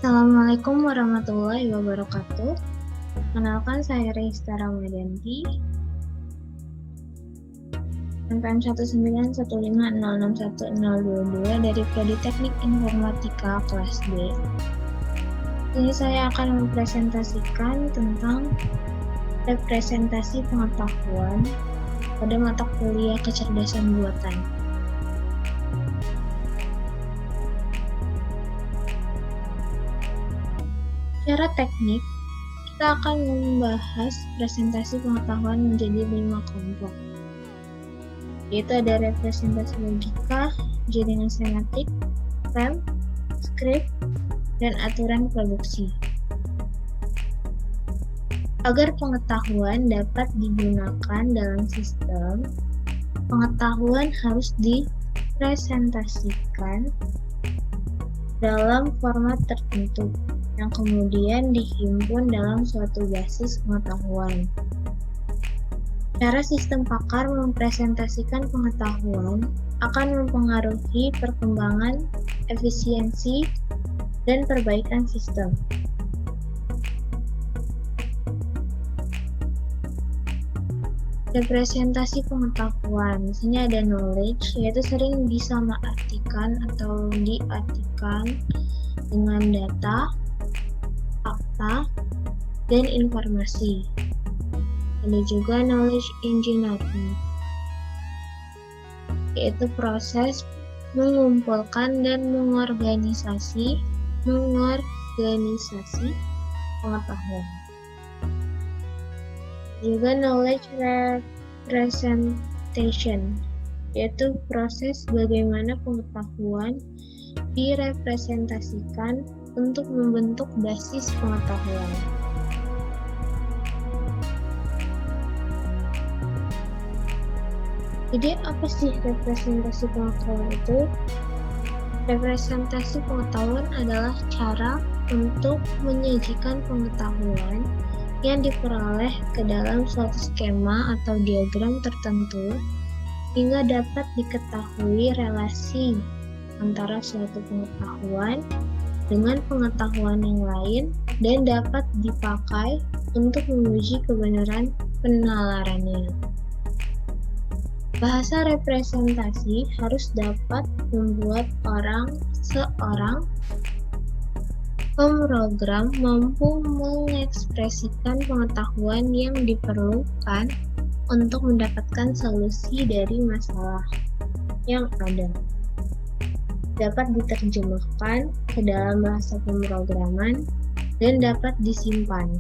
Assalamualaikum warahmatullahi wabarakatuh. Kenalkan saya Reista Ramadhanti, NPM 191506022 dari Prodi Teknik Informatika kelas B. Ini saya akan mempresentasikan tentang representasi pengetahuan pada mata kuliah kecerdasan buatan. Secara teknik, kita akan membahas presentasi pengetahuan menjadi 5 kelompok, yaitu ada representasi logika, jaringan semiotik, rem, skrip, dan aturan produksi. Agar pengetahuan dapat digunakan dalam sistem, pengetahuan harus dipresentasikan dalam format tertentu yang kemudian dihimpun dalam suatu basis pengetahuan. Cara sistem pakar mempresentasikan pengetahuan akan mempengaruhi perkembangan, efisiensi, dan perbaikan sistem. Representasi pengetahuan, di sini ada knowledge, yaitu sering disamaartikan atau diartikan dengan data, fakta, dan informasi. Ada juga knowledge engineering, yaitu proses mengumpulkan dan mengorganisasi pengetahuan. Juga knowledge representation, yaitu proses bagaimana pengetahuan direpresentasikan untuk membentuk basis pengetahuan. Jadi apa sih representasi pengetahuan itu? Representasi pengetahuan adalah cara untuk menyajikan pengetahuan yang diperoleh ke dalam suatu skema atau diagram tertentu hingga dapat diketahui relasi antara suatu pengetahuan dengan pengetahuan yang lain dan dapat dipakai untuk menguji kebenaran penalarannya. Bahasa representasi harus dapat membuat seorang pemrogram mampu mengekspresikan pengetahuan yang diperlukan untuk mendapatkan solusi dari masalah yang ada. Dapat diterjemahkan ke dalam bahasa pemrograman dan dapat disimpan.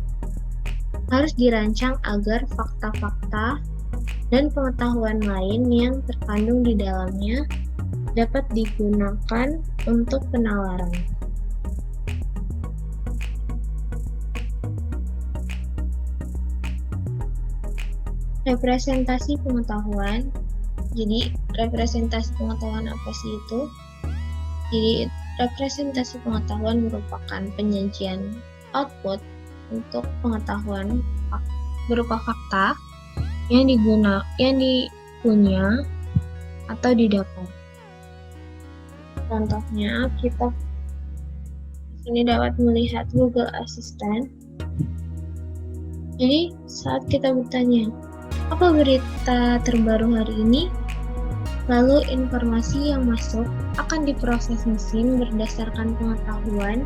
Harus dirancang agar fakta-fakta dan pengetahuan lain yang terkandung di dalamnya dapat digunakan untuk penalaran. Representasi pengetahuan. Jadi, representasi pengetahuan apa sih itu? Jadi, representasi pengetahuan merupakan penyajian output untuk pengetahuan berupa fakta yang dipunya atau didapat. Contohnya, kita ini dapat melihat Google Assistant. Jadi, saat kita bertanya, apa berita terbaru hari ini? Lalu informasi yang masuk akan diproses mesin berdasarkan pengetahuan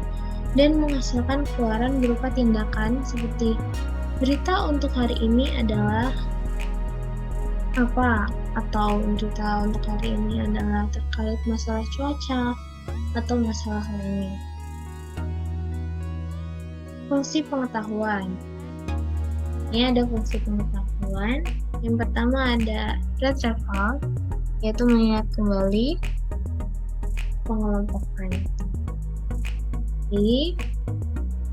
dan menghasilkan keluaran berupa tindakan seperti berita untuk hari ini adalah apa, atau berita untuk hari ini adalah terkait masalah cuaca atau masalah lainnya. Fungsi pengetahuan. Ini ada fungsi pengetahuan. Yang pertama ada retrieval, yaitu mengingat kembali, pengelompokan. Jadi,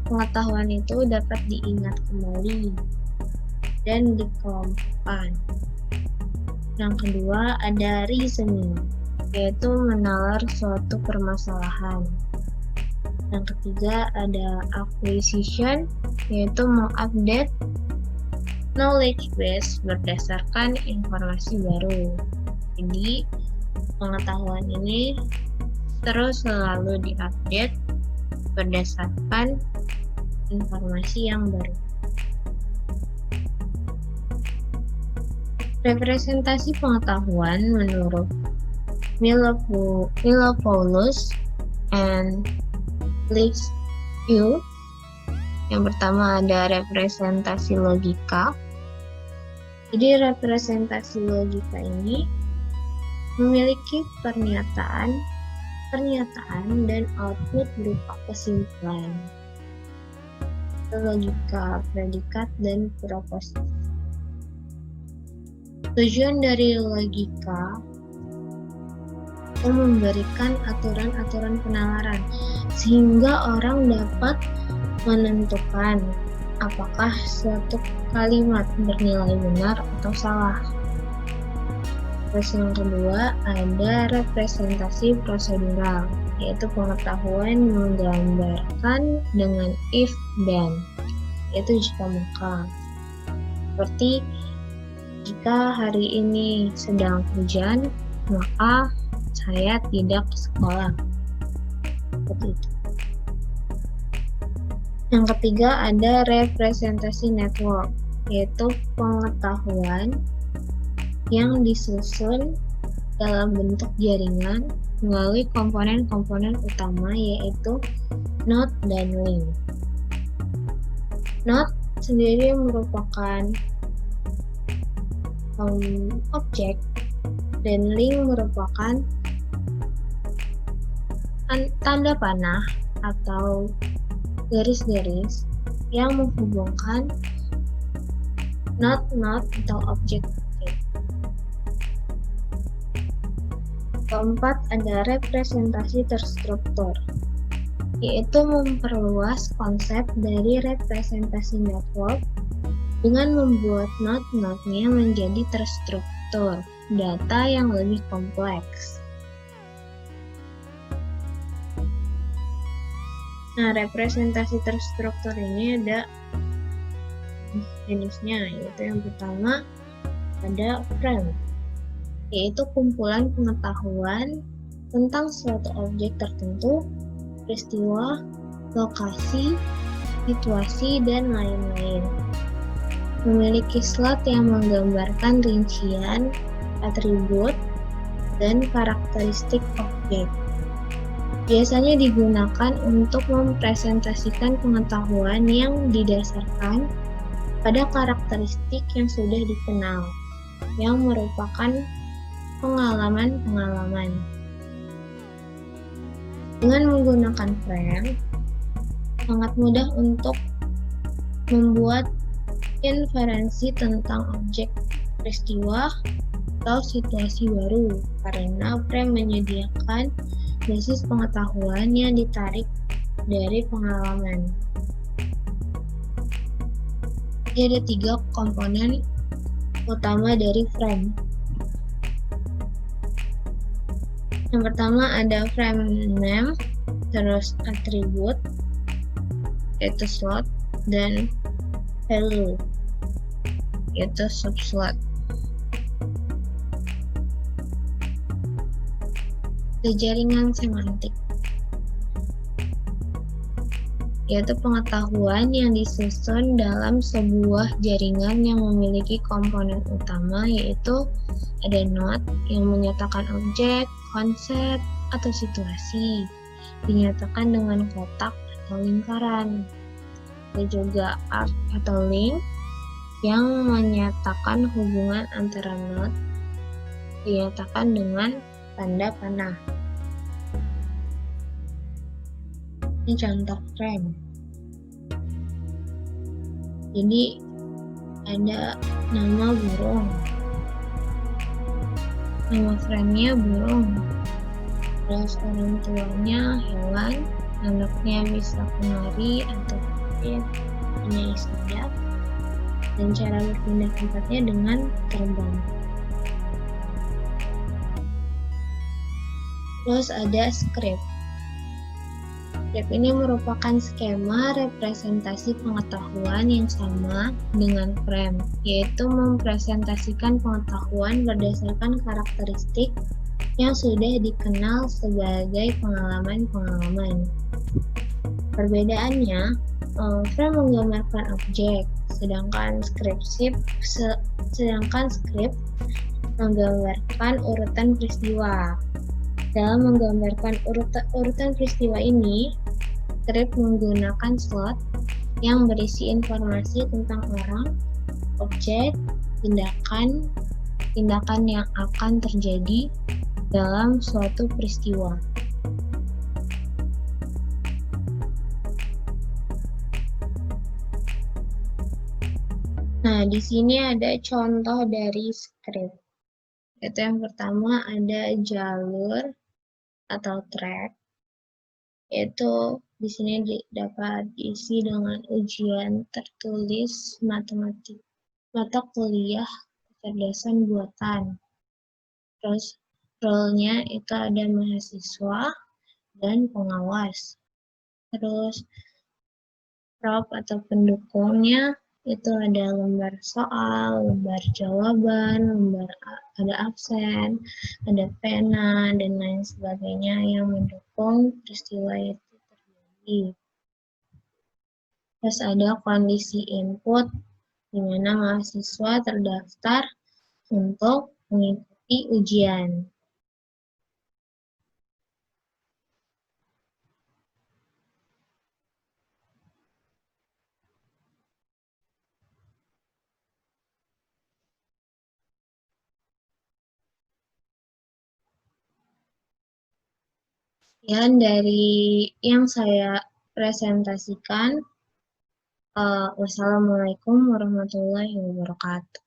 pengetahuan itu dapat diingat kembali dan dikelompokkan. Yang kedua ada reasoning, yaitu menalar suatu permasalahan. Yang ketiga ada acquisition, yaitu mengupdate knowledge base berdasarkan informasi baru. Jadi, pengetahuan ini terus selalu diupdate berdasarkan informasi yang baru. Representasi pengetahuan menurut Milopoulos and Liu. Yang pertama ada representasi logika. Jadi representasi logika ini memiliki pernyataan dan output berupa kesimpulan. Logika, predikat, dan proposisi. Tujuan dari logika memberikan aturan-aturan penalaran sehingga orang dapat menentukan apakah suatu kalimat bernilai benar atau salah. Terus yang kedua ada representasi prosedural, yaitu pengetahuan menggambarkan dengan if dan, yaitu jika maka. Seperti jika hari ini sedang hujan, maka saya tidak ke sekolah. Seperti itu. Yang ketiga ada representasi network, yaitu pengetahuan yang disusun dalam bentuk jaringan melalui komponen-komponen utama, yaitu node dan link. Node sendiri merupakan objek dan link merupakan tanda panah atau garis-garis yang menghubungkan node-node atau objek. Keempat ada representasi terstruktur, yaitu memperluas konsep dari representasi network dengan membuat node-node-nya menjadi terstruktur data yang lebih kompleks. Nah, representasi terstruktur ini ada jenisnya, yaitu yang pertama ada frame, yaitu kumpulan pengetahuan tentang suatu objek tertentu, peristiwa, lokasi, situasi, dan lain-lain. Memiliki slot yang menggambarkan rincian, atribut, dan karakteristik objek. Biasanya digunakan untuk mempresentasikan pengetahuan yang didasarkan pada karakteristik yang sudah dikenal, yang merupakan pengalaman-pengalaman. Dengan menggunakan frame, sangat mudah untuk membuat inferensi tentang objek, peristiwa, atau situasi baru, karena frame menyediakan basis pengetahuan yang ditarik dari pengalaman. Jadi ada 3 komponen utama dari frame. Yang pertama ada frame name, terus atribut, yaitu slot, dan value, yaitu subslot. Jaringan semantik, yaitu pengetahuan yang disusun dalam sebuah jaringan yang memiliki komponen utama, yaitu ada node yang menyatakan objek, konsep, atau situasi, dinyatakan dengan kotak atau lingkaran. Ada juga arc atau link yang menyatakan hubungan antara node, dinyatakan dengan tanda panah. Ini contoh frame. Jadi ada nama burung. Nama frame-nya burung. Terus orang tuanya hewan, anaknya bisa kemari atau punya sayap, dan cara berpindah tempatnya dengan terbang. Terus ada script. Script ini merupakan skema representasi pengetahuan yang sama dengan frame, yaitu mempresentasikan pengetahuan berdasarkan karakteristik yang sudah dikenal sebagai pengalaman-pengalaman. Perbedaannya, frame menggambarkan objek, sedangkan script menggambarkan urutan peristiwa. Dalam menggambarkan urutan peristiwa ini, script menggunakan slot yang berisi informasi tentang orang, objek, tindakan yang akan terjadi dalam suatu peristiwa. Nah, di sini ada contoh dari script. Itu yang pertama ada jalur atau track, yaitu di sini dapat diisi dengan ujian tertulis matematik, mata kuliah kecerdasan buatan. Terus role-nya itu ada mahasiswa dan pengawas. Terus prop atau pendukungnya itu ada lembar soal, lembar jawaban, ada absen, ada pena, dan lain sebagainya yang mendukung peristiwa itu terjadi. Terus ada kondisi input, di mana mahasiswa terdaftar untuk mengikuti ujian. Sekian dari yang saya presentasikan. Wassalamualaikum warahmatullahi wabarakatuh.